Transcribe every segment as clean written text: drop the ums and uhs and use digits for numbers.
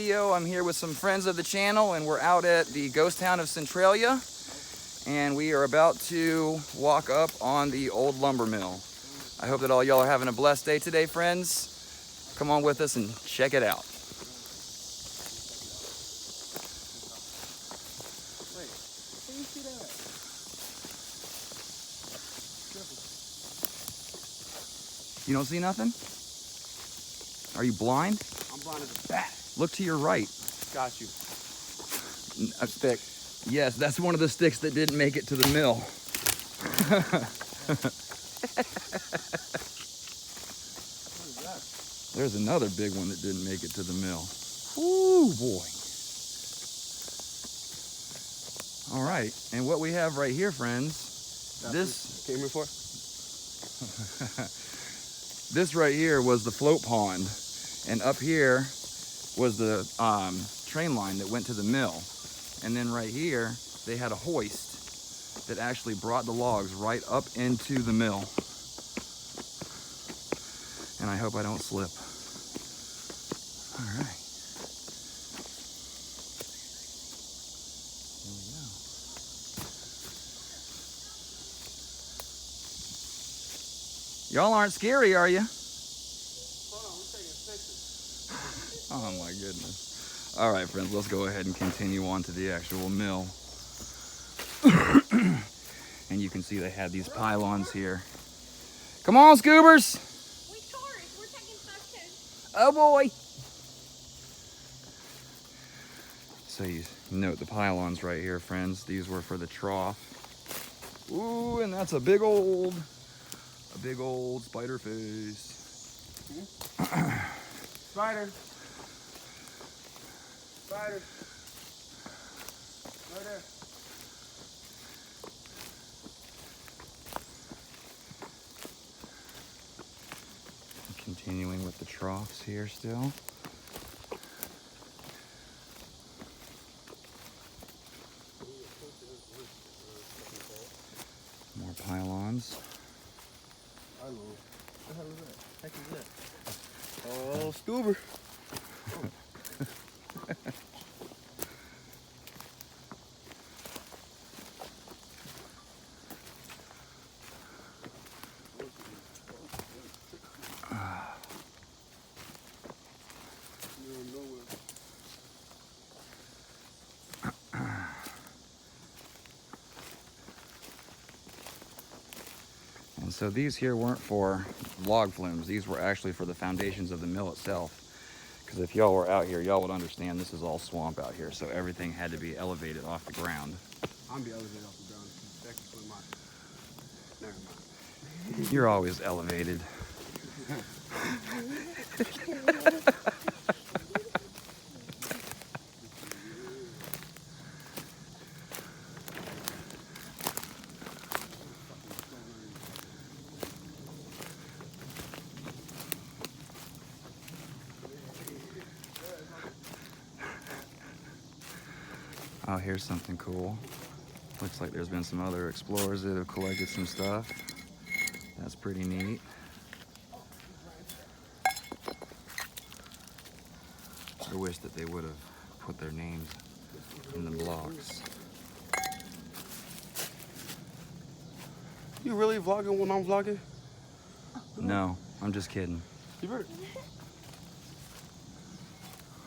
I'm here with some friends of the channel, and we're out at the ghost town of Centralia, and we are about to walk up on the old lumber mill. I hope that all y'all are having a blessed day today, friends. Come on with us and check it out. Wait, can you see that? You don't see nothing? Are you blind? I'm blind as a bat. Look to your right. Got you. A stick. Yes, that's one of the sticks that didn't make it to the mill. What is that? There's another big one that didn't make it to the mill. Ooh, boy. All right, and what we have right here, friends, This came here for? this right here was the float pond, and up here was the train line that went to the mill. And then right here, they had a hoist that actually brought the logs right up into the mill. And I hope I don't slip. All right. Here we go. Y'all aren't scary, are you? Hold on, we're taking pictures. Oh my goodness. All right, friends, let's go ahead and continue on to the actual mill. And you can see they had these pylons here. Come on, scoobers. We tourists, we're taking photos. Oh boy. So you note the pylons right here, friends. These were for the trough. Ooh, and that's a big old spider face. Spider. Spider. Right there. Continuing with the troughs here still. More pylons. I know. What the hell is that? Heck is that? Oh, scuba. And so these here weren't for log flumes. These were actually for the foundations of the mill itself. Because if y'all were out here, y'all would understand this is all swamp out here. So everything had to be elevated off the ground. I'm be elevated off the ground. That can put my. Never mind. You're always elevated. Oh, here's something cool. Looks like there's been some other explorers that have collected some stuff. That's pretty neat. I wish that they would have put their names in the blocks. You really vlogging when I'm vlogging? No, I'm just kidding. You better.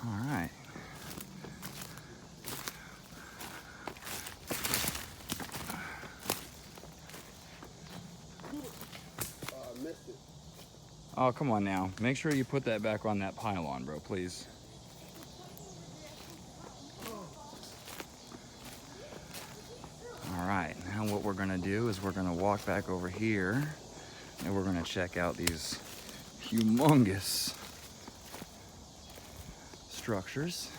All right. I missed it. Oh, come on now. Make sure you put that back on that pylon, bro, please. All right, now what we're gonna do is we're gonna walk back over here and we're gonna check out these humongous structures.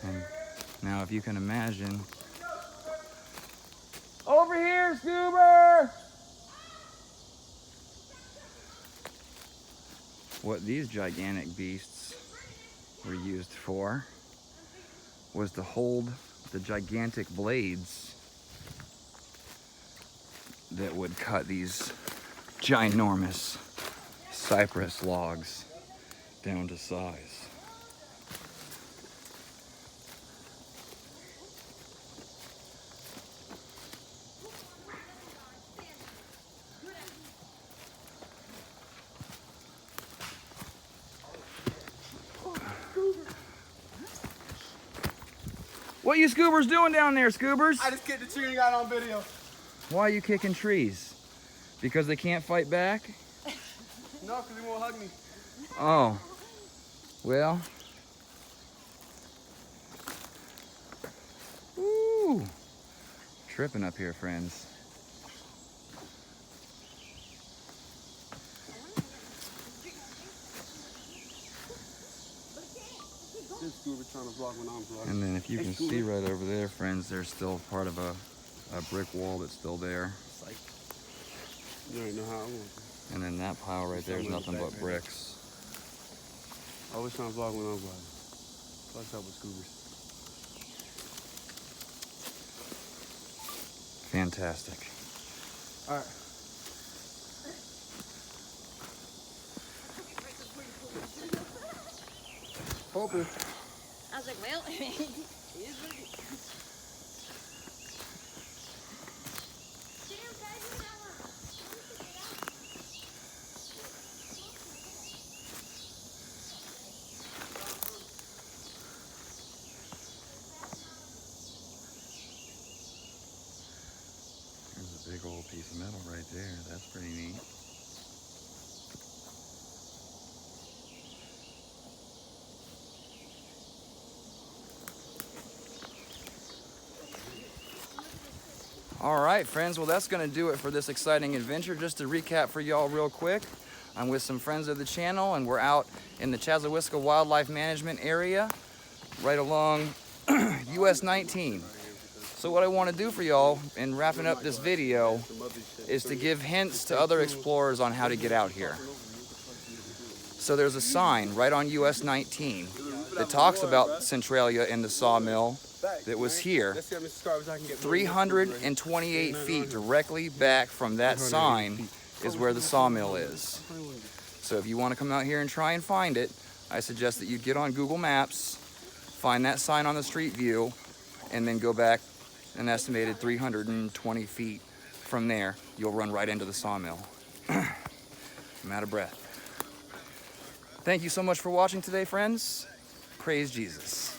And now if you can imagine. Over here, Scuba! What these gigantic beasts were used for was to hold the gigantic blades that would cut these ginormous cypress logs down to size. What you scoobers doing down there, scoobers? I just kicked the tree and got on video. Why are you kicking trees? Because they can't fight back? No, because he won't hug me. Oh, well. Woo! Tripping up here, friends. This scuba trying to vlog when I'm vlogging. And then if you can see right over there, friends, there's still part of a brick wall that's still there. Psych. You don't know how I want to. And then that pile right there is nothing but bricks. I always trying to vlog when I'm vlogging. What's up with scoobers? Fantastic. All right. Hoping. I was like, well, it is what it is. There's a big old piece of metal right there. That's pretty neat. All right, friends, well, that's gonna do it for this exciting adventure. Just to recap for y'all real quick, I'm with some friends of the channel and we're out in the Chazawiska Wildlife Management area, right along US 19. So what I wanna do for y'all in wrapping up this video is to give hints to other explorers on how to get out here. So there's a sign right on US 19 that talks about Centralia and the sawmill that was here. 328 feet directly back from that sign is where the sawmill is. So if you want to come out here and try and find it, I suggest that you get on Google Maps, find that sign on the street view, and then go back an estimated 320 feet from there. You'll run right into the sawmill. I'm out of breath. Thank you so much for watching today, friends. Praise Jesus.